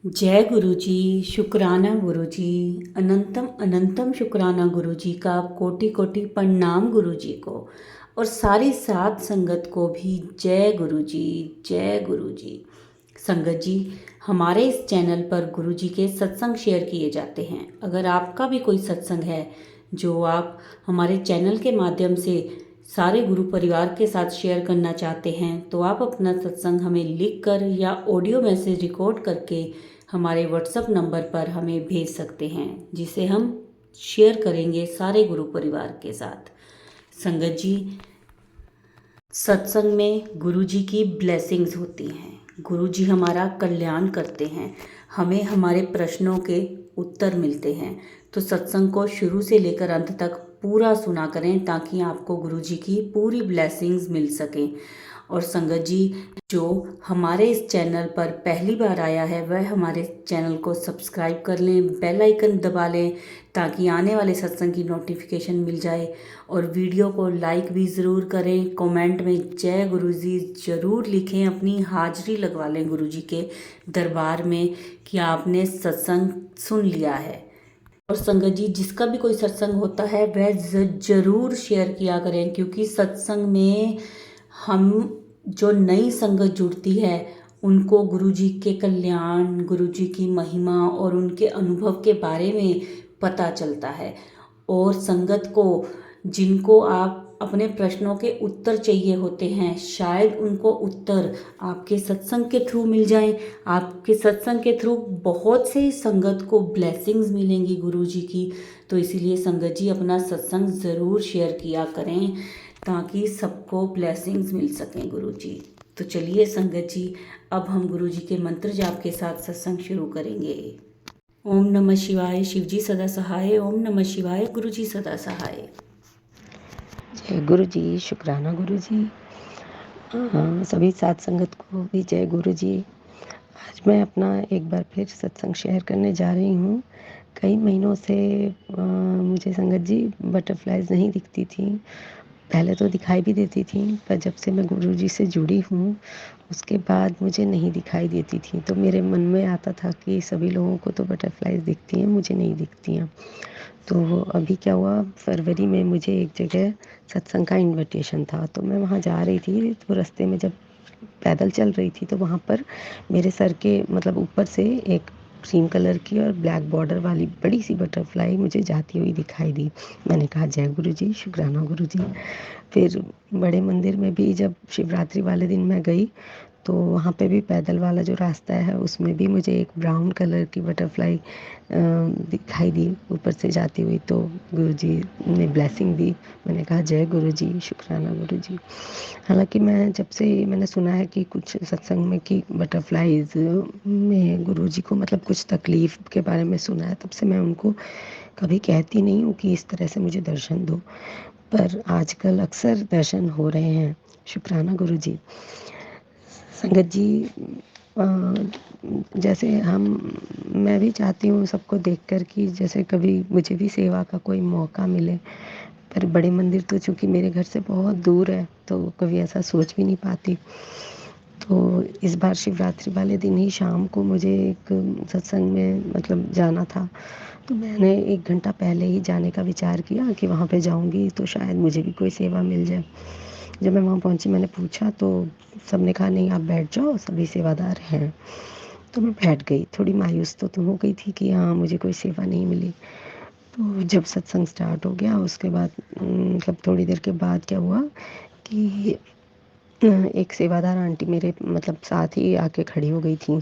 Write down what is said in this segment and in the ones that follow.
जय गुरु जी। शुक्राना गुरु जी। अनंतम अनंतम शुक्राना गुरु जी का। कोटि कोटि प्रणाम गुरु जी को। और सारी साध संगत को भी जय गुरु जी। जय गुरु जी। संगत जी, हमारे इस चैनल पर गुरु जी के सत्संग शेयर किए जाते हैं। अगर आपका भी कोई सत्संग है जो आप हमारे चैनल के माध्यम से सारे गुरु परिवार के साथ शेयर करना चाहते हैं तो आप अपना सत्संग हमें लिख कर या ऑडियो मैसेज रिकॉर्ड करके हमारे व्हाट्सएप नंबर पर हमें भेज सकते हैं, जिसे हम शेयर करेंगे सारे गुरु परिवार के साथ। संगत जी, सत्संग में गुरु जी की ब्लेसिंग्स होती हैं। गुरु जी हमारा कल्याण करते हैं, हमें हमारे प्रश्नों के उत्तर मिलते हैं। तो सत्संग को शुरू से लेकर अंत तक पूरा सुना करें ताकि आपको गुरु जी की पूरी ब्लेसिंग्स मिल सकें। और संगत जी, जो हमारे इस चैनल पर पहली बार आया है वह हमारे चैनल को सब्सक्राइब कर लें, बेल आइकन दबा लें ताकि आने वाले सत्संग की नोटिफिकेशन मिल जाए। और वीडियो को लाइक भी ज़रूर करें, कमेंट में जय गुरु जी ज़रूर लिखें, अपनी हाजिरी लगवा लें गुरु जी के दरबार में कि आपने सत्संग सुन लिया है। और संगत जी, जिसका भी कोई सत्संग होता है वह ज़रूर शेयर किया करें, क्योंकि सत्संग में हम जो नई संगत जुड़ती है उनको गुरु जी के कल्याण, गुरु जी की महिमा और उनके अनुभव के बारे में पता चलता है। और संगत को, जिनको आप अपने प्रश्नों के उत्तर चाहिए होते हैं, शायद उनको उत्तर आपके सत्संग के थ्रू मिल जाएं। आपके सत्संग के थ्रू बहुत से संगत को ब्लेसिंग्स मिलेंगी गुरु जी की। तो इसीलिए संगत जी अपना सत्संग ज़रूर शेयर किया करें ताकि सबको ब्लेसिंग्स मिल सकें गुरु जी। तो चलिए संगत जी, अब हम गुरु जी के मंत्र जाप के साथ सत्संग शुरू करेंगे। ओम नमः शिवाय, शिव जी सदा सहाय। ओम नमः शिवाय, गुरु जी सदा सहाय। जय गुरु जी। शुक्राना गुरु जी। सभी साथ संगत को भी जय गुरु जी। आज मैं अपना एक बार फिर सत्संग शेयर करने जा रही हूँ। कई महीनों से मुझे संगत जी बटरफ्लाइज नहीं दिखती थी। पहले तो दिखाई भी देती थी, पर जब से मैं गुरु जी से जुड़ी हूँ उसके बाद मुझे नहीं दिखाई देती थी। तो मेरे मन में आता था कि सभी लोगों को तो बटरफ्लाइज दिखती हैं, मुझे नहीं दिखती हैं। तो अभी क्या हुआ, फरवरी में मुझे एक जगह सत्संग का इनविटेशन था, तो मैं वहाँ जा रही थी। तो रास्ते में जब पैदल चल रही थी तो वहाँ पर मेरे सर के मतलब ऊपर से एक क्रीम कलर की और ब्लैक बॉर्डर वाली बड़ी सी बटरफ्लाई मुझे जाती हुई दिखाई दी। मैंने कहा जय गुरु जी, शुक्राना गुरु जी। फिर बड़े मंदिर में भी जब शिवरात्रि वाले दिन मैं गई तो वहाँ पे भी पैदल वाला जो रास्ता है उसमें भी मुझे एक ब्राउन कलर की बटरफ्लाई दिखाई दी ऊपर से जाती हुई। तो गुरुजी ने ब्लेसिंग दी। मैंने कहा जय गुरुजी, शुक्राना गुरुजी। हालांकि मैं जब से मैंने सुना है कि कुछ सत्संग में कि बटरफ्लाइज में गुरुजी को मतलब कुछ तकलीफ के बारे में सुना है, तब से मैं उनको कभी कहती नहीं हूँ कि इस तरह से मुझे दर्शन दो, पर आजकल अक्सर दर्शन हो रहे हैं। शुक्राना गुरुजी। संगत जी, जैसे मैं भी चाहती हूँ सबको देखकर कि जैसे कभी मुझे भी सेवा का कोई मौका मिले, पर बड़े मंदिर तो चूँकि मेरे घर से बहुत दूर है तो कभी ऐसा सोच भी नहीं पाती। तो इस बार शिवरात्रि वाले दिन ही शाम को मुझे एक सत्संग में मतलब जाना था, तो मैंने 1 घंटा पहले ही जाने का विचार किया कि वहाँ पे जाऊँगी तो शायद मुझे भी कोई सेवा मिल जाए। जब मैं वहाँ पहुँची मैंने पूछा तो सबने कहा नहीं आप बैठ जाओ, सभी सेवादार हैं। तो मैं बैठ गई। थोड़ी मायूस तो हो गई थी कि हाँ मुझे कोई सेवा नहीं मिली। तो जब सत्संग स्टार्ट हो गया उसके बाद मतलब थोड़ी देर के बाद क्या हुआ कि एक सेवादार आंटी मेरे मतलब साथ ही आके खड़ी हो गई थी,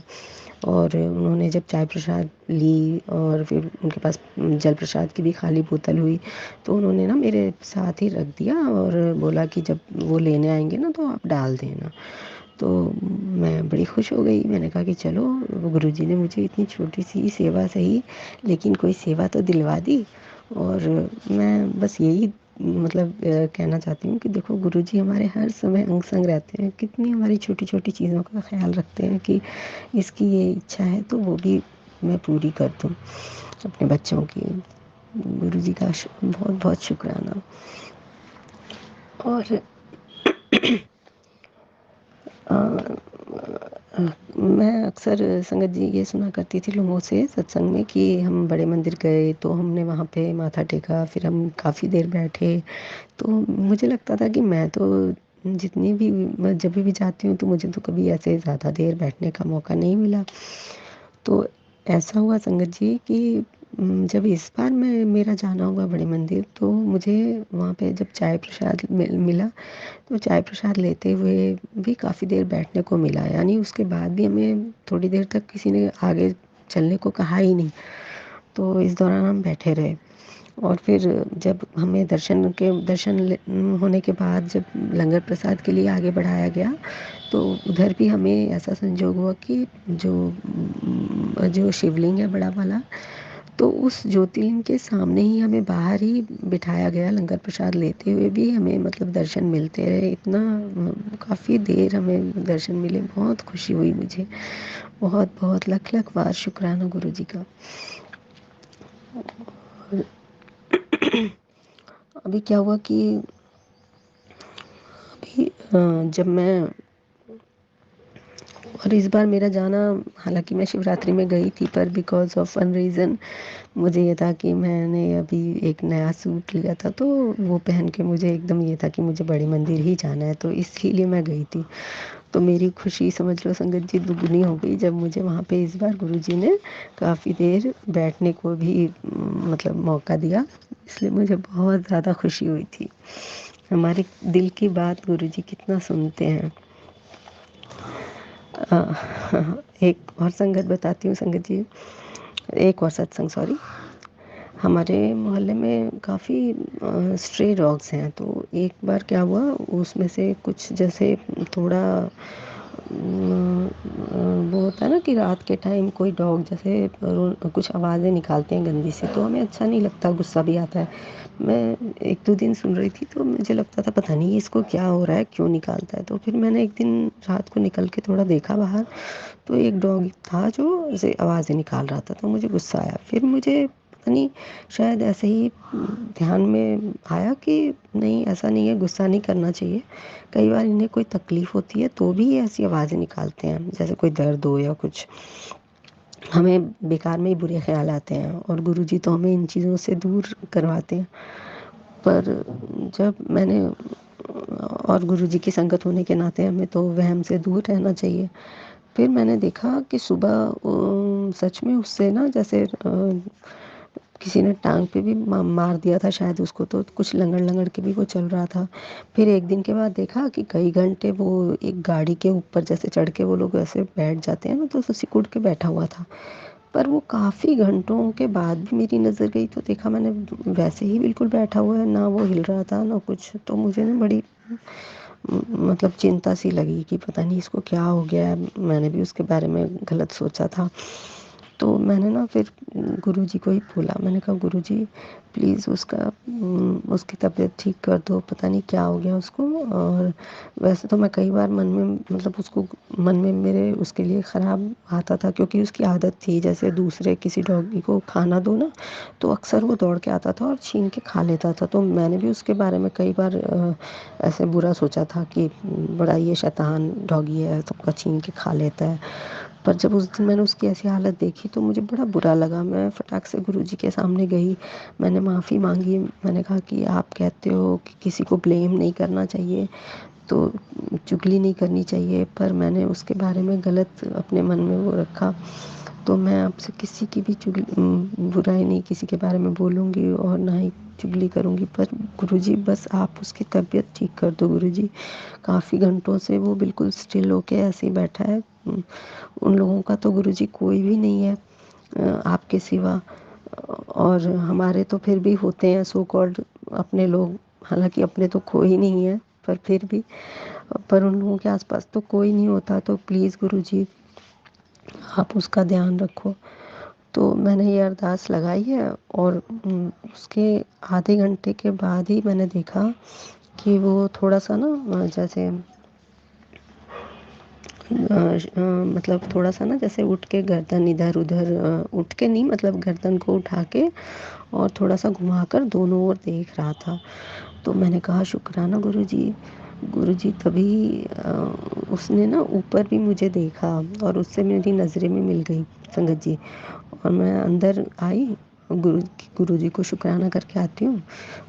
और उन्होंने जब चाय प्रसाद ली और फिर उनके पास जल प्रसाद की भी खाली बोतल हुई, तो उन्होंने ना मेरे साथ ही रख दिया और बोला कि जब वो लेने आएंगे ना तो आप डाल देना। तो मैं बड़ी खुश हो गई। मैंने कहा कि चलो, गुरुजी ने मुझे इतनी छोटी सी सेवा सही लेकिन कोई सेवा तो दिलवा दी। और मैं बस यही मतलब कहना चाहती हूँ कि देखो गुरुजी हमारे हर समय अंग संग रहते हैं, कितनी हमारी छोटी छोटी चीज़ों का ख्याल रखते हैं कि इसकी ये इच्छा है तो वो भी मैं पूरी कर दूँ अपने बच्चों की। गुरुजी का बहुत बहुत शुक्राना। और मैं अक्सर संगत जी ये सुना करती थी लोगों से सत्संग में कि हम बड़े मंदिर गए तो हमने वहाँ पे माथा टेका, फिर हम काफ़ी देर बैठे। तो मुझे लगता था कि मैं तो जितनी भी मैं जब भी जाती हूँ तो मुझे तो कभी ऐसे ज़्यादा देर बैठने का मौका नहीं मिला। तो ऐसा हुआ संगत जी कि जब इस बार मैं मेरा जाना हुआ बड़े मंदिर तो मुझे वहाँ पे जब चाय प्रसाद मिला, तो चाय प्रसाद लेते हुए भी काफ़ी देर बैठने को मिला, यानी उसके बाद भी हमें थोड़ी देर तक किसी ने आगे चलने को कहा ही नहीं। तो इस दौरान हम बैठे रहे और फिर जब हमें होने के बाद जब लंगर प्रसाद के लिए आगे बढ़ाया गया तो उधर भी हमें ऐसा संजोग हुआ कि जो शिवलिंग है बड़ा वाला, तो उस ज्योतिर्लिंग के सामने ही हमें बाहर ही बिठाया गया। लंगर प्रसाद लेते हुए भी हमें मतलब दर्शन मिलते रहे, इतना काफ़ी देर हमें दर्शन मिले। बहुत खुशी हुई मुझे, बहुत बहुत लख लख बार शुक्राना गुरु जी का। अभी क्या हुआ कि जब मैं और इस बार मेरा जाना, हालांकि मैं शिवरात्रि में गई थी पर बिकॉज ऑफ वन रीज़न मुझे ये था कि मैंने अभी एक नया सूट लिया था तो वो पहन के मुझे एकदम ये था कि मुझे बड़े मंदिर ही जाना है, तो इसीलिए मैं गई थी। तो मेरी खुशी समझ लो संगत जी दुगनी हो गई जब मुझे वहाँ पे इस बार गुरुजी ने काफ़ी देर बैठने को भी मतलब मौका दिया, इसलिए मुझे बहुत ज़्यादा खुशी हुई थी। हमारे दिल की बात गुरुजी कितना सुनते हैं। एक और संगत बताती हूँ संगत जी, एक और सत्संग, सॉरी। हमारे मोहल्ले में काफ़ी स्ट्रे डॉग्स हैं, तो एक बार क्या हुआ उसमें से कुछ जैसे थोड़ा वो होता है ना कि रात के टाइम कोई डॉग जैसे कुछ आवाज़ें निकालते हैं गंदी सी, तो हमें अच्छा नहीं लगता, गुस्सा भी आता है। मैं एक दो दिन सुन रही थी तो मुझे लगता था पता नहीं इसको क्या हो रहा है, क्यों निकालता है। तो फिर मैंने एक दिन रात को निकल के थोड़ा देखा बाहर, तो एक डॉग था जो ऐसे आवाज़ें निकाल रहा था, तो मुझे गुस्सा आया। फिर मुझे पता नहीं शायद ऐसे ही ध्यान में आया कि नहीं ऐसा नहीं है, गुस्सा नहीं करना चाहिए। कई बार इन्हें कोई तकलीफ़ होती है तो भी ये ऐसी आवाज़ें निकालते हैं, जैसे कोई दर्द हो या कुछ। हमें बेकार में ही बुरे ख्याल आते हैं और गुरुजी तो हमें इन चीज़ों से दूर करवाते हैं। पर जब मैंने और गुरुजी की संगत होने के नाते हमें तो वहम से दूर रहना चाहिए। फिर मैंने देखा कि सुबह सच में उससे ना जैसे किसी ने टांग पे भी मार दिया था शायद उसको, तो कुछ लंगड़ लंगड़ के भी वो चल रहा था। फिर एक दिन के बाद देखा कि कई घंटे वो एक गाड़ी के ऊपर जैसे चढ़ के वो लोग ऐसे बैठ जाते हैं ना, तो सिकुड़ के बैठा हुआ था। पर वो काफ़ी घंटों के बाद भी मेरी नज़र गई तो देखा मैंने वैसे ही बिल्कुल बैठा हुआ है, ना वो हिल रहा था ना कुछ। तो मुझे ना बड़ी मतलब चिंता सी लगी कि पता नहीं इसको क्या हो गया है। मैंने भी उसके बारे में गलत सोचा था। तो मैंने ना फिर गुरुजी को ही बोला, मैंने कहा गुरुजी प्लीज़ उसकी तबीयत ठीक कर दो, पता नहीं क्या हो गया उसको। और वैसे तो मैं कई बार मन में मतलब उसको मन में मेरे उसके लिए ख़राब आता था, क्योंकि उसकी आदत थी जैसे दूसरे किसी डॉगी को खाना दो ना तो अक्सर वो दौड़ के आता था और छीन के खा लेता था। तो मैंने भी उसके बारे में कई बार ऐसे बुरा सोचा था कि बड़ा ये शैतान डॉगी है, सबका छीन के खा लेता है। पर जब उस दिन मैंने उसकी ऐसी हालत देखी तो मुझे बड़ा बुरा लगा। मैं फटाक से गुरुजी के सामने गई, मैंने माफ़ी मांगी। मैंने कहा कि आप कहते हो कि किसी को ब्लेम नहीं करना चाहिए, तो चुगली नहीं करनी चाहिए, पर मैंने उसके बारे में गलत अपने मन में वो रखा। तो मैं आपसे किसी की भी बुराई नहीं किसी के बारे में बोलूँगी और ना ही चुगली करूँगी। पर गुरुजी बस आप उसकी तबीयत ठीक कर दो गुरुजी। काफ़ी घंटों से वो बिल्कुल स्टिल होके ऐसे ही बैठा है। उन लोगों का तो गुरुजी कोई भी नहीं है आपके सिवा। और हमारे तो फिर भी होते हैं सो कॉल्ड अपने लोग, हालांकि अपने तो कोई नहीं है, पर फिर भी पर उन लोगों के आसपास तो कोई नहीं होता। तो प्लीज़ गुरुजी आप उसका ध्यान रखो। तो मैंने ये अरदास लगाई है और उसके आधे घंटे के बाद ही मैंने देखा कि वो थोड़ा सा ना जैसे मतलब थोड़ा सा ना जैसे उठ के गर्दन इधर उधर उठ के नहीं, मतलब गर्दन को उठा के और थोड़ा सा घुमाकर दोनों ओर देख रहा था। तो मैंने कहा शुक्राना गुरुजी, गुरुजी तभी उसने ना ऊपर भी मुझे देखा और उससे मेरी नज़रें में मिल गई संगत जी। और मैं अंदर आई, गुरुजी को शुक्राना करके आती हूँ।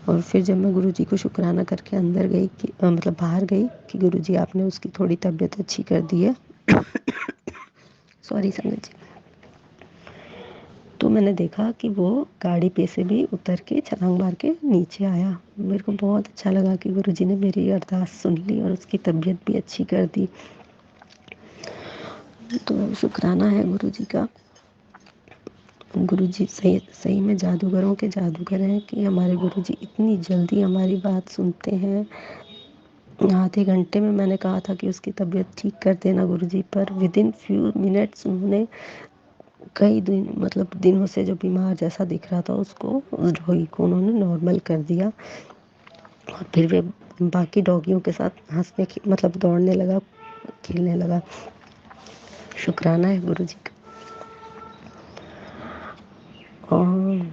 और फिर जब मैं गुरुजी को शुक्राना करके अंदर गई कि मतलब बाहर गई कि गुरुजी आपने उसकी थोड़ी तबीयत अच्छी कर दी है सॉरी संगत जी। तो मैंने देखा कि वो गाड़ी पे से भी उतर के छलांग मार के नीचे आया। मेरे को बहुत अच्छा लगा कि गुरुजी ने मेरी अरदास सुन ली और उसकी तबीयत भी अच्छी कर दी। तो शुक्राना है गुरुजी का। गुरुजी सही सही में जादूगरों के जादूगर हैं कि हमारे गुरुजी इतनी जल्दी हमारी बात सुनते हैं। आधे घंटे में मैंने कहा था कि उसकी तबीयत ठीक कर देना गुरुजी, पर विदिन फ्यू मिनट्स उन्होंने कई दिन मतलब दिनों से जो बीमार जैसा दिख रहा था उसको, उस डॉगी को उन्होंने नॉर्मल कर दिया। और फिर वे बाकी डॉगियों के साथ हंसने मतलब दौड़ने लगा, खेलने लगा। शुक्राना है गुरुजी का। और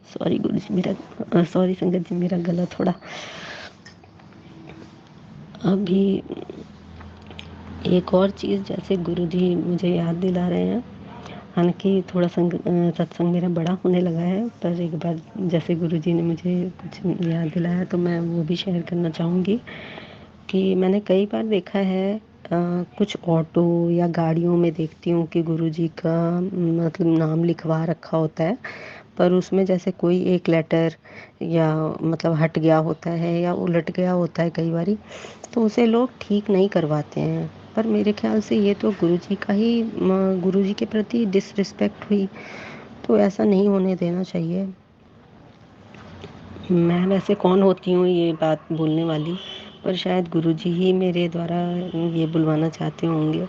सॉरी गुरुजी, मेरा सॉरी संगत जी, मेरा गला थोड़ा अभी। एक और चीज़, जैसे गुरुजी मुझे याद दिला रहे हैं, हालांकि थोड़ा सत्संग मेरा बड़ा होने लगा है, पर एक बार जैसे गुरुजी ने मुझे कुछ याद दिलाया तो मैं वो भी शेयर करना चाहूँगी कि मैंने कई बार देखा है कुछ ऑटो या गाड़ियों में देखती हूँ कि गुरुजी का मतलब नाम लिखवा रखा होता है, पर उसमें जैसे कोई एक लेटर या मतलब हट गया होता है या उलट गया होता है कई बारी, तो उसे लोग ठीक नहीं करवाते हैं। पर मेरे ख्याल से ये तो गुरुजी का ही गुरुजी के प्रति डिसरिस्पेक्ट हुई, तो ऐसा नहीं होने देना चाहिए। मैं वैसे कौन होती हूँ ये बात बोलने वाली, पर शायद गुरुजी ही मेरे द्वारा ये बुलवाना चाहते होंगे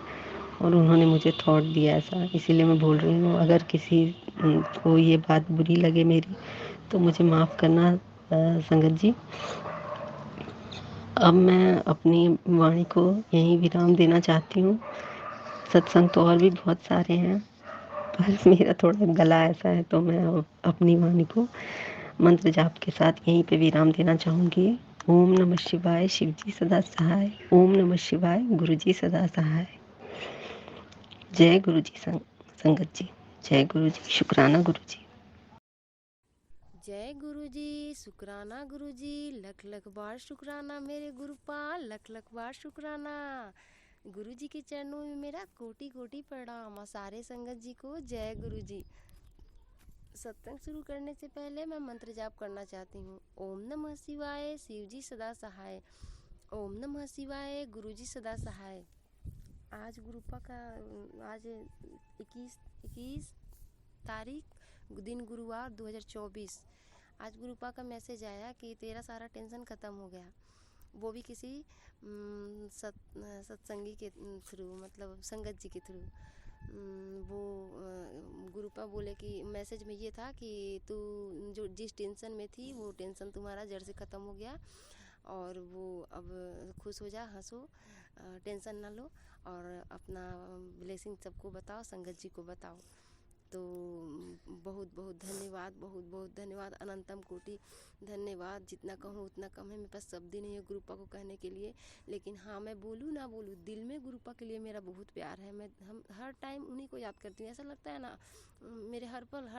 और उन्होंने मुझे थॉट दिया ऐसा, इसीलिए मैं बोल रही हूँ। अगर किसी को ये बात बुरी लगे मेरी तो मुझे माफ़ करना संगत जी। अब मैं अपनी वाणी को यहीं विराम देना चाहती हूँ। सत्संग तो और भी बहुत सारे हैं, पर मेरा थोड़ा गला ऐसा है तो मैं अब अपनी वाणी को मंत्र जाप के साथ यहीं पे विराम देना चाहूँगी। ओम नमः शिवाय, शिव जी सदा सहाय। ओम नमः शिवाय, गुरु जी सदा सहाय। जय गुरु जी संगत जी, जय गुरु जी, शुक्राना गुरु जी। जय गुरुजी, शुक्राना गुरुजी, लख लख बार शुक्राना मेरे गुरुपाल, लख लख बार शुक्राना। गुरुजी के चरणों में मेरा कोटि कोटि प्रणाम और सारे संगत जी को जय गुरुजी। सत्संग शुरू करने से पहले मैं मंत्र जाप करना चाहती हूँ। ओम नमः शिवाय, शिव जी सदा सहाय। ओम नमः शिवाय, गुरुजी सदा सहाय। आज गुरुपा का आज 21 तारीख, दिन गुरुवार 2024। आज गुरुपा का मैसेज आया कि तेरा सारा टेंशन ख़त्म हो गया, वो भी किसी सत्संगी के थ्रू, मतलब संगत जी के थ्रू। वो गुरुपा बोले कि मैसेज में ये था कि तू जो जिस टेंशन में थी वो टेंशन तुम्हारा जड़ से ख़त्म हो गया, और वो अब खुश हो जा, हंसो, टेंशन ना लो, और अपना ब्लेसिंग सबको बताओ, संगत जी को बताओ। तो बहुत बहुत धन्यवाद, बहुत बहुत धन्यवाद, अनंतम कोटि धन्यवाद। जितना कहूँ उतना कम है, मेरे पास शब्द ही नहीं है गुरुपा को कहने के लिए। लेकिन हाँ, मैं बोलूँ ना बोलूँ, दिल में गुरुपा के लिए मेरा बहुत प्यार है। हम हर टाइम उन्हीं को याद करती हूँ। ऐसा लगता है ना, मेरे हर पल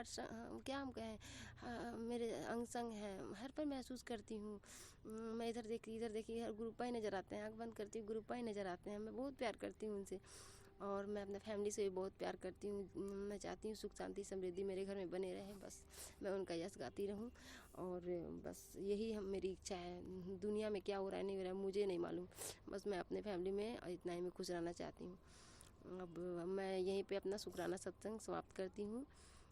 क्या हम कहें, मेरे अंग संग हैं, हर पल महसूस करती हूँ। मैं इधर देखी हर गुरुपा ही नज़र आते हैं, आँख बंद करती हूँ गुरुपा ही नज़र आते हैं। मैं बहुत प्यार करती हूँ उनसे, और मैं अपने फैमिली से भी बहुत प्यार करती हूँ। मैं चाहती हूँ सुख शांति समृद्धि मेरे घर में बने रहे, बस मैं उनका यश गाती रहूँ। और बस यही मेरी इच्छा है। दुनिया में क्या हो रहा है नहीं हो रहा है मुझे नहीं मालूम, बस मैं अपने फैमिली में इतना ही मैं खुश रहना चाहती हूँ। अब मैं यहीं पे अपना शुक्राना सत्संग समाप्त करती हूँ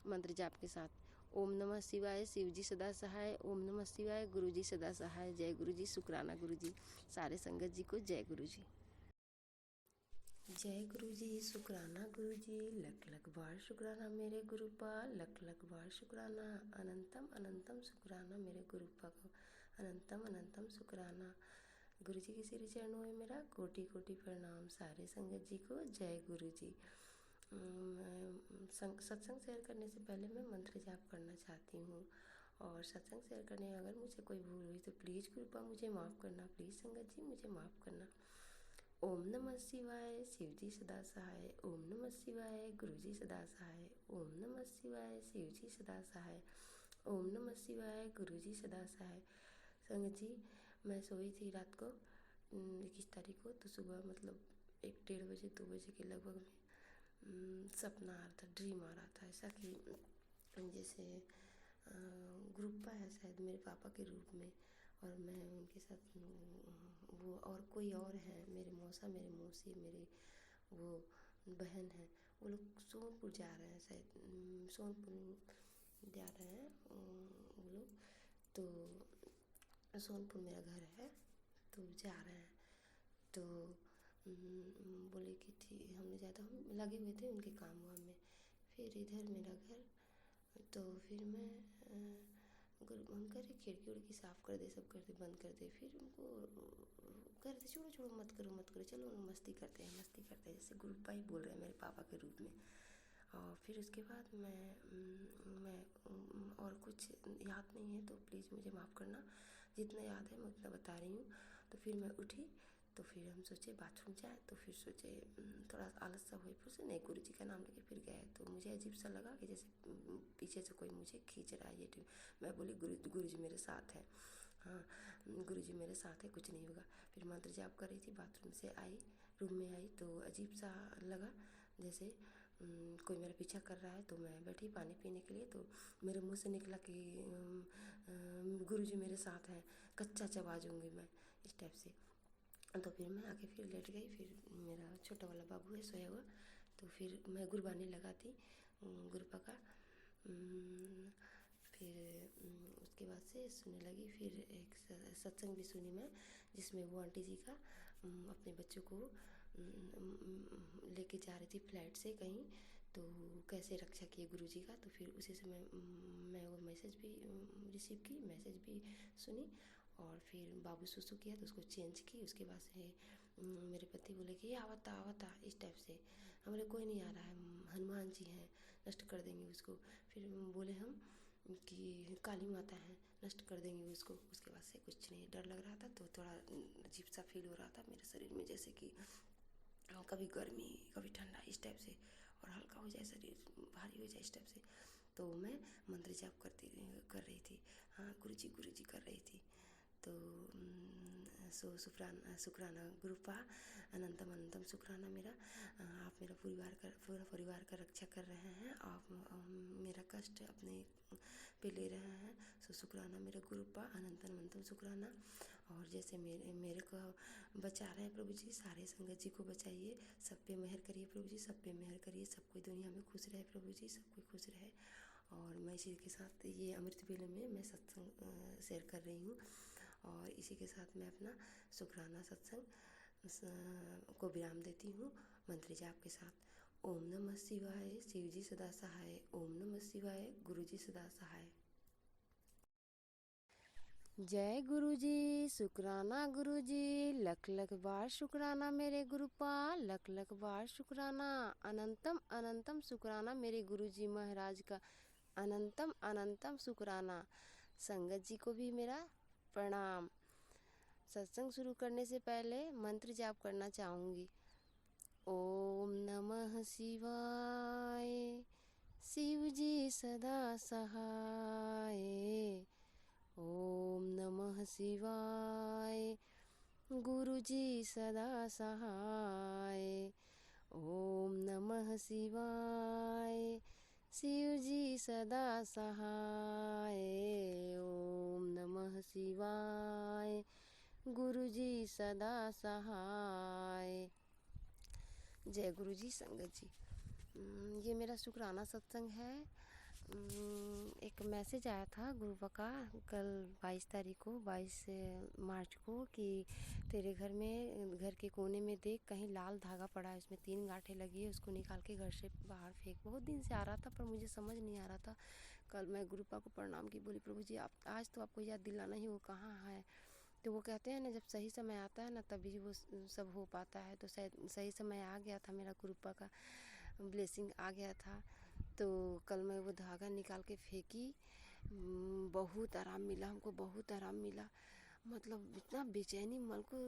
मंत्र जाप के साथ। ओम नमः शिवाय, शिव जी सदा सहाय। ओम नमः शिवाय, गुरु जी सदा सहाय। जय गुरु जी, शुक्राना गुरु जी। सारे संगत जी को जय गुरु जी। जय गुरु जी, शुक्राना गुरु जी, लख लख बार शुक्राना मेरे गुरुपाल, लख लख बार शुक्राना, अनंतम अनंतम शुक्राना मेरे गुरुपा को, अनंतम अनंतम शुक्राना। गुरु जी के श्री चरणों में मेरा कोटि कोटि प्रणाम। सारे संगत जी को जय गुरु जी। सत्संग शेयर करने से पहले मैं मंत्र जाप करना चाहती हूँ। और सत्संग शेयर करने में अगर मुझसे कोई भूल हुई तो प्लीज़ कृपा मुझे माफ़ करना, प्लीज़ संगत जी मुझे माफ़ करना। ओम नमः शिवाय, शिव जी सदा सहाय। ओम नमः शिवाय, गुरु जी सदा सहाय। ओम नमः शिवाय, शिव जी सदा सहाय। ओम नमः शिवाय, गुरु जी सदा सहाय। संगत जी, मैं सोई थी रात को 21 तारीख को, तो सुबह मतलब 1-1:30 बजे 2 बजे के लगभग में सपना आ रहा था, ड्रीम आ रहा था ऐसा कि जैसे ग्रुप्पा है शायद मेरे पापा के रूप में, और मैं उनके साथ वो और कोई और है, मेरे मौसा, मेरे मौसी, मेरे वो बहन है, वो लोग सोनपुर जा रहे हैं शायद, सोनपुर जा रहे हैं वो लोग। तो सोनपुर मेरा घर है, तो जा रहे हैं। तो बोले कि ठीक, हमने ज़्यादा हम लगे हुए थे उनके काम वाम में। फिर इधर मेरा घर, तो फिर मैं हम कह रहे खिड़की उड़की साफ़ कर दे, सब कर दे, बंद कर दे। फिर उनको कह रहे थे छोड़ो छोड़ो, मत करो मत करो, चलो मस्ती करते हैं मस्ती करते हैं, जैसे गुरुपा ही बोल रहे हैं मेरे पापा के रूप में। और फिर उसके बाद मैं और कुछ याद नहीं है, तो प्लीज़ मुझे माफ़ करना, जितना याद है मैं उतना बता रही हूँ। तो फिर मैं उठी, तो फिर हम सोचे बाथरूम जाए, तो फिर सोचे थोड़ा आलस सा हुए, फिर से नहीं गुरु जी का नाम लेके फिर गए। तो मुझे अजीब सा लगा कि जैसे पीछे से कोई मुझे खींच रहा है ये। मैं बोली गुरु जी मेरे साथ है, हाँ गुरु जी मेरे साथ है, कुछ नहीं होगा। फिर मंत्र जाप कर रही थी, बाथरूम से आई, रूम में आई, तो अजीब सा लगा जैसे कोई मेरा पीछा कर रहा है। तो मैं बैठी पानी पीने के लिए, तो मेरे मुंह से निकला कि गुरु जी मेरे साथ हैं, कच्चा चबा जाऊँगी मैं, इस टाइप से। तो फिर मैं आके फिर लेट गई। फिर मेरा छोटा वाला बाबू है सोया हुआ, तो फिर मैं गुरबानी लगाती गुरुपा का। फिर उसके बाद से सुनने लगी। फिर एक सत्संग भी सुनी मैं, जिसमें वो आंटी जी का अपने बच्चों को लेके जा रही थी फ्लाइट से कहीं, तो कैसे रक्षा किए गुरु जी का। तो फिर उसी समय मैं वो मैसेज भी रिसीव की, मैसेज भी सुनी। और फिर बाबू सुसु किया तो उसको चेंज की। उसके बाद से मेरे पति बोले कि आवता आवता, इस टाइप से। हमारे कोई नहीं आ रहा है, हनुमान जी हैं, नष्ट कर देंगे उसको। फिर बोले हम कि काली माता है, नष्ट कर देंगे उसको। उसके बाद से कुछ नहीं, डर लग रहा था, तो थोड़ा अजीब सा फील हो रहा था मेरे शरीर में, जैसे कि कभी गर्मी कभी ठंडा, इस टाइप से, और हल्का हो जाए शरीर, भारी हो जाए, इस टाइप से। तो मैं मंत्र जाप कर रही थी, हाँ गुरु जी कर रही थी। तो शुक्राना गुरुपा, अनंतम अनंतम शुक्राना मेरा, आप मेरा पूरा परिवार का रक्षा कर रहे हैं, आप मेरा कष्ट अपने पे ले रहे हैं। सो शुक्राना मेरा गुरुपा, अनंतम अनंतम शुक्राना। और जैसे मेरे को बचा रहे हैं प्रभु जी, सारे संगत जी को बचाइए, सब पे मेहर करिए प्रभु जी, सब पे मेहर करिए, सब कोई दुनिया में खुश रहे प्रभु जी, सब कोई खुश रहे। और मैं इसी के साथ ये अमृत वेले में मैं सत्संग शेयर कर रही हूँ, और इसी के साथ मैं अपना शुक्राना सत्संग को विराम देती हूँ मंत्र जाप के साथ। ओम नमः शिवाय, शिव जी सदा सहाय। ओम नमः शिवाय, गुरु जी सदा सहाय। जय गुरु जी, शुक्राना गुरु जी, लख लख बार शुक्राना मेरे गुरुपा, लख लख बार शुक्राना, अनंतम अनंतम शुक्राना मेरे गुरु जी महाराज का, अनंतम अनंतम शुक्राना। संगत जी को भी मेरा प्रणाम। सत्संग शुरू करने से पहले मंत्र जाप करना चाहूँगी। ओम नमः शिवाय, शिव जी सदा सहाय। ओम नमः शिवाय, गुरु जी सदा सहाय। ओम नमः शिवाय, शिव जी सदा सहाय। ओम नमः शिवाय, गुरु जी सदा सहाय। जय गुरु जी। संगत जी, ये मेरा शुक्राना सत्संग है। एक मैसेज आया था गुरुपा का कल 22 तारीख को, 22 मार्च को, कि तेरे घर में, घर के कोने में देख, कहीं लाल धागा पड़ा है, उसमें 3 गांठें लगी है, उसको निकाल के घर से बाहर फेंक। बहुत दिन से आ रहा था पर मुझे समझ नहीं आ रहा था। कल मैं गुरुपा को प्रणाम की, बोली प्रभु जी आप आज तो आपको याद दिलाना ही, वो कहाँ है। तो वो कहते हैं ना, जब सही समय आता है ना तभी वो सब हो पाता है। तो शायद सही समय आ गया था, मेरा गुरुपा का ब्लेसिंग आ गया था। तो कल मैं वो धागा निकाल के फेंकी, बहुत आराम मिला हमको, बहुत आराम मिला। मतलब इतना बेचैनी मन को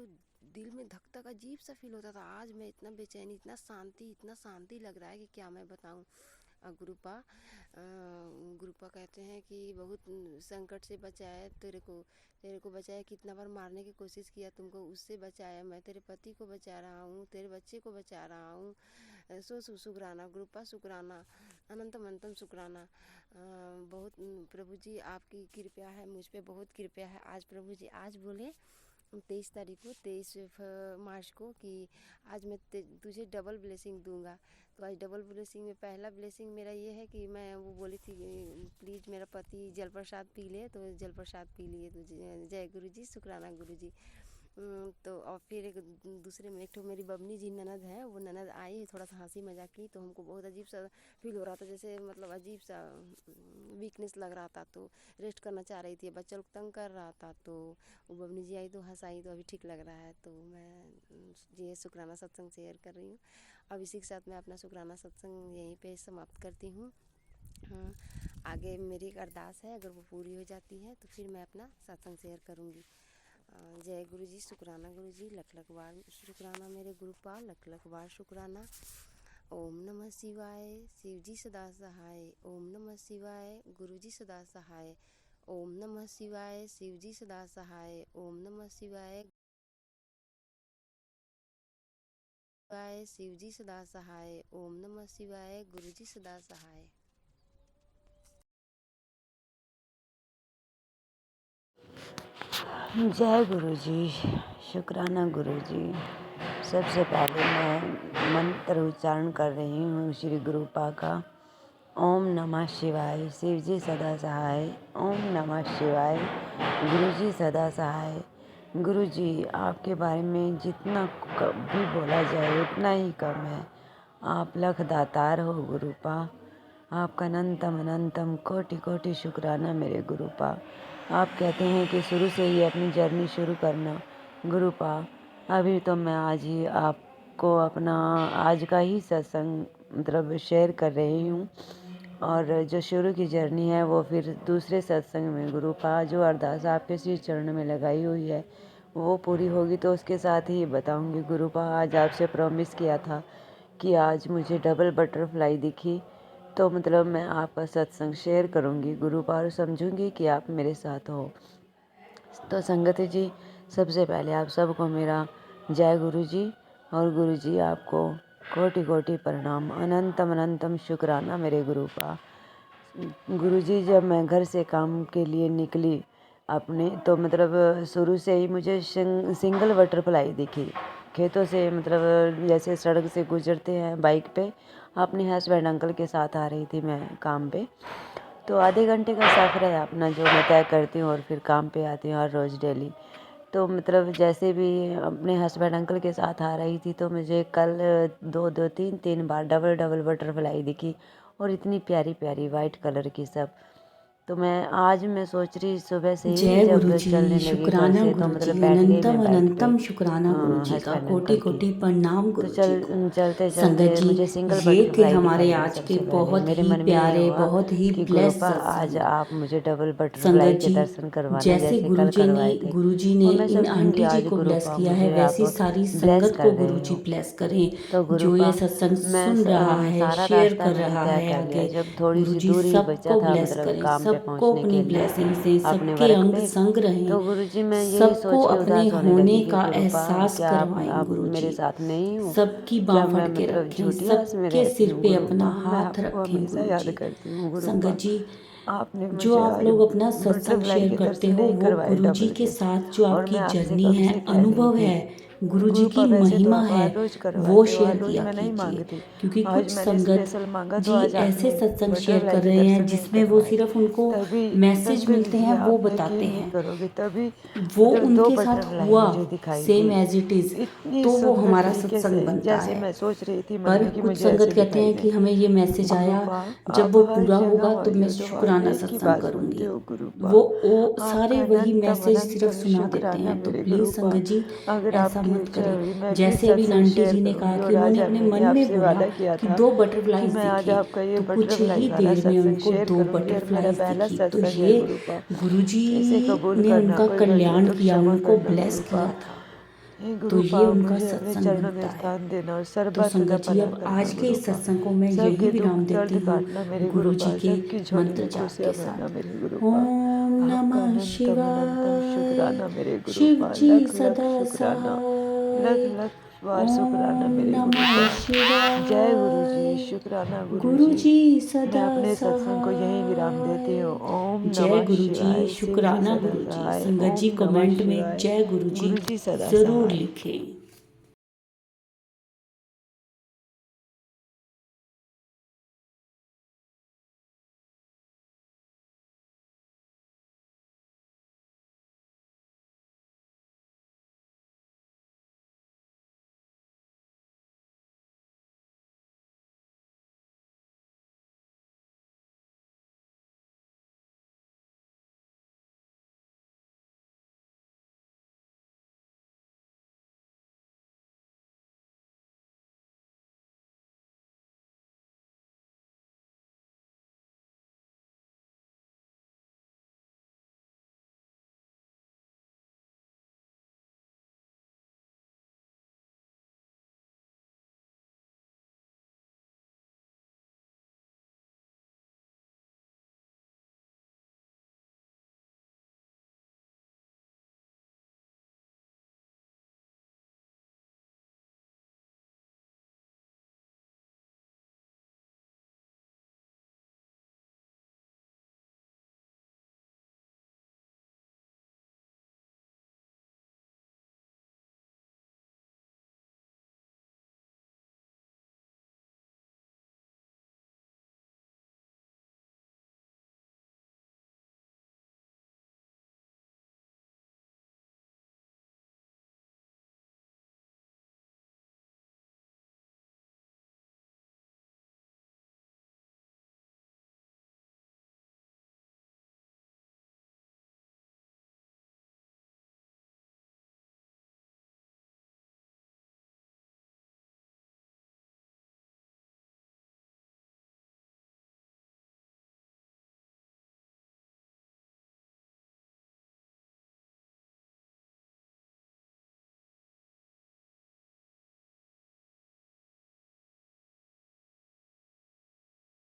दिल में धक धक अजीब सा फील होता था। आज मैं इतना बेचैनी, इतना शांति लग रहा है कि क्या मैं बताऊं। गुरुपा कहते हैं कि बहुत संकट से बचाया तेरे को बचाया, कितना बार मारने की कोशिश किया तुमको, उससे बचाया। मैं तेरे पति को बचा रहा हूँ, तेरे बच्चे को बचा रहा हूँ। शुक्राना गुरुपा, शुक्राना, अनंतम अनंतम शुक्राना। बहुत प्रभु जी आपकी कृपया है, मुझ पे बहुत कृपया है। आज प्रभु जी आज बोले 23 तारीख को, 23 मार्च को, कि आज मैं तुझे डबल ब्लेसिंग दूंगा। तो आज डबल ब्लेसिंग में पहला ब्लेसिंग मेरा ये है कि मैं वो बोली थी प्लीज़ मेरा पति जल प्रसाद पी ले, तो जल प्रसाद पी लिए। तो जय गुरु जी, शुक्राना गुरु जी। तो और फिर एक दूसरे में एक ठो मेरी बबनी जी ननद है, वो ननद आई, थोड़ा सा हंसी मजाक की, तो हमको बहुत अजीब सा फील हो रहा था, जैसे मतलब अजीब सा वीकनेस लग रहा था। तो रेस्ट करना चाह रही थी, बच्चा लोग तंग कर रहा था, तो वो बबनी जी आई तो हंसाई, तो अभी ठीक लग रहा है। तो मैं ये शुक्राना सत्संग शेयर कर रही हूँ। अब इसी के साथ मैं अपना शुक्राना सत्संग यहीं पे समाप्त करती हूँ। हाँ, आगे मेरी एक अरदास है, अगर वो पूरी हो जाती है तो फिर मैं अपना सत्संग शेयर करूँगी। जय गुरु जी, शुक्राना गुरु जी, लख लख बार शुक्राना मेरे गुरुपाल, लख लख बार शुक्राना। ओम नमः शिवाय, शिव जी सदा सहाय। ओम नमः शिवाय, गुरु जी सदा सहाय। ओम नमः शिवाय, शिव जी सदा सहाय। ओम नमः शिवाय, शिव जी सदा सहाय। ओम नमः शिवाय, गुरु जी सदा सहाय। जय गुरु जी, शुक्राना गुरु जी। सबसे पहले मैं मंत्र उच्चारण कर रही हूँ श्री गुरुपा का। ओम नमः शिवाय, शिव जी सदा सहाय। ओम नमः शिवाय, गुरु जी सदा सहाय। गुरु जी, आपके बारे में जितना भी बोला जाए उतना ही कम है। आप लख दातार हो गुरुपा। आपका अनंतम अनंतम कोटि कोटि शुक्राना मेरे गुरुपा। आप कहते हैं कि शुरू से ही अपनी जर्नी शुरू करना गुरुपा। अभी तो मैं आज ही आपको अपना आज का ही सत्संग मतलब शेयर कर रही हूँ, और जो शुरू की जर्नी है वो फिर दूसरे सत्संग में गुरुपा जो अरदास आपके श्री चरण में लगाई हुई है वो पूरी होगी तो उसके साथ ही बताऊँगी गुरुपा। आज आपसे प्रॉमिस किया था कि आज मुझे डबल बटरफ्लाई दिखी, तो मतलब मैं आपका सत्संग शेयर करूँगी गुरुपा, और समझूंगी कि आप मेरे साथ हो। तो संगत जी, सबसे पहले आप सबको मेरा जय गुरु जी, और गुरु जी आपको कोटि कोटि प्रणाम, अनंतम अनंतम शुक्राना मेरे गुरुपा। गुरु जी, जब मैं घर से काम के लिए निकली अपने, तो मतलब शुरू से ही मुझे सिंगल बटरफ्लाई दिखी खेतों से, मतलब जैसे सड़क से गुजरते हैं बाइक पे। अपने हस्बैंड अंकल के साथ आ रही थी मैं काम पे, तो आधे घंटे का सफ़र है अपना जो मैं तय करती हूँ, और फिर काम पे आती हूँ हर रोज़ डेली। तो मतलब जैसे भी अपने हस्बैंड अंकल के साथ आ रही थी, तो मुझे कल दो तीन बार डबल डबल बटरफ्लाई दिखी, और इतनी प्यारी प्यारी वाइट कलर की सब। तो आज मैं सोच रही सुबह से ही जय जब गुरु जी, चलने लगी घर शुक्राना से, तो गुरु जी, मतलब बैठ गई अनंतम मैं बाइक पे अनंतम शुक्राना गुरु जी का, हस्बैंड कोटि अंकल की। कोटि प्रणाम तो गुरु जी को। चलते संगत चलते जी, मुझे सिंगल ये थे बटरफ्लाई हमारे दिखाई दी। आज के सबसे पहले बहुत मेरे ही मन में ये प्यारे, हुआ बहुत ही कि ब्लेस्ड गुरुपा आज सत्संग। आप मुझे डबल बटरफ्लाई संगत के जी, दर्शन करवाना जैसे जैसे कल करवाए थे, गुरु जी ने और मैं इन समझूंगी आंटी जी आज को ब्लेस गुरुपा किया है, मुझे आप वैसी सारी ब्लेस संगत कर को गुरु रहे जी हो। ब्लेस करें। तो जो ये गुरुपा, सत्संग मैं सुन रहा है, सारा शेयर रास्ता कर मैंने रहा तय है, कर लिया। आगे जब थोड़ी गुरु सी जी दूर ही बचा सबको था ब्लेस मतलब करें, काम पे सबको पहुंचने अपनी के लिए ब्लेसिंग से, अपने सबके वर्क अंग पे, संग रहें, तो गुरुजी मैं यही सबको सोच के अपने उदास होने होने लगी कि का गुरुपा एहसास क्या करवाएं आप गुरु मेरे जी। साथ नहीं हो, सबकी क्या बाँ मैं फट के मतलब रखें, झूठी आस में सबके रहती सिर हूँ पे अपना गुरुपा। मैं हाथ आपको रखें हमेशा गुरु याद जी। करती हूँ गुरुपा। संगत जी, आपने जो मुझे आप आज लोग अपना सत्संग बटरफ्लाई शेयर के करते दर्शन हो, नहीं वो करवाए गुरु जी डबल के के, साथ जो और आपकी मैं आपसे जर्नी कब है, से कह रही अनुभव थी है, गुरु जी गुरुपा, की वैसे तो महिमा आप है, हर रोज वो करवाते हो, हर शेयर रोज किया मैं नहीं कीजिए। मांगती। क्योंकि आज कुछ मैंने संगत स्पेशल मांगा तो जी आज ऐसे आपने सत्संग शेयर बटरफ्लाई कर के रहे हैं दर्शन नहीं जिसमें वो करवाए। सिर्फ उनको तभी मैसेज संगत मिलते जी, हैं, वो आप बताते यकीन नहीं हैं, करोगे, तभी वो मतलब दो उनके साथ बटरफ्लाई हुआ मुझे दिखाई सेम दी, एज इट इज़, इतनी तो वो सुंदर हमारा तरीके सत्संग से, बनता जैसे है। मैं सोच रही थी मन पर में कि कुछ मुझे संगत ऐसे कहते दिखाई हैं दे। कि हमें ये मैसेज आया, गुरुपा, जब आप वो हर पूरा जगह होगा तो मैं मौजूद हो, हर शुक्राना एक की सत्संग बात सुनते करूंगी। हो गुरुपा। वो सारे आपका वही अनंतम मैसेज सिर्फ अनंतम सुना देते शुक्राना हैं। तो मेरे प्लीज़ गुरुपा। संगत जी, अगर ऐसा मत जरूरी करें। मैं भी जैसे अभी सत्संग आंटी शेयर जी ने कहा करूँगी कि और आज उन्होंने अपने मैंने मन में आपसे बोला वादा किया कि था 2 कि बटरफ्लाइज मैं आज दिखे, आपका ये तो कुछ बटरफ्लाई ही वाला देर में सत्संग उनको शेयर 2 करूँगी और मेरा बटरफ्लाइज पहला दिखी। तो सत्संग है ये गुरुपा। गुरुजी इसे कबूल ने करना, उनका कोई गलती हो कल्याण तो किया, क्षमा उनको करना ब्लेस गुरुपा। किया था। हे तो ये गुरुपा उनका मुझे अपने सत्संग चरणों में बनता है। स्थान देना और तो सर्वत्र का संगत जी, भला अब करना आज के इस गुरुपा। सत्संग को मैं यही सबके दुख विराम देती दर्द हूँ काटना मेरे गुरु जी गुरुपा, के सबकी झोली मंत्र में जाप खुशियाँ के भरना साथ। मेरे गुरुपा। ओम आपका नमः अनंतम अनंतम शुक्राना शिवाय। मेरे शिव गुरुपा, जी लख लख सदा शुक्राना, लख सहाय। लख बार शुक्राना ओम मेरे नमः गुरुपा। जय गुरु जी, शिवाय। शुक्राना गुरु गुरु जी। जी मैं सदा अपने सत्संग को यहीं विराम देती सहाय। हूँ। ओम जय नमः गुरु जी, शिवाय, शिव जी शुक्राना सदा गुरु जी। सहाय, संगत जी ओम नमः कमेंट में शिवाय, जय गुरु जी गुरु जी सदा जरूर सहाय। लिखें।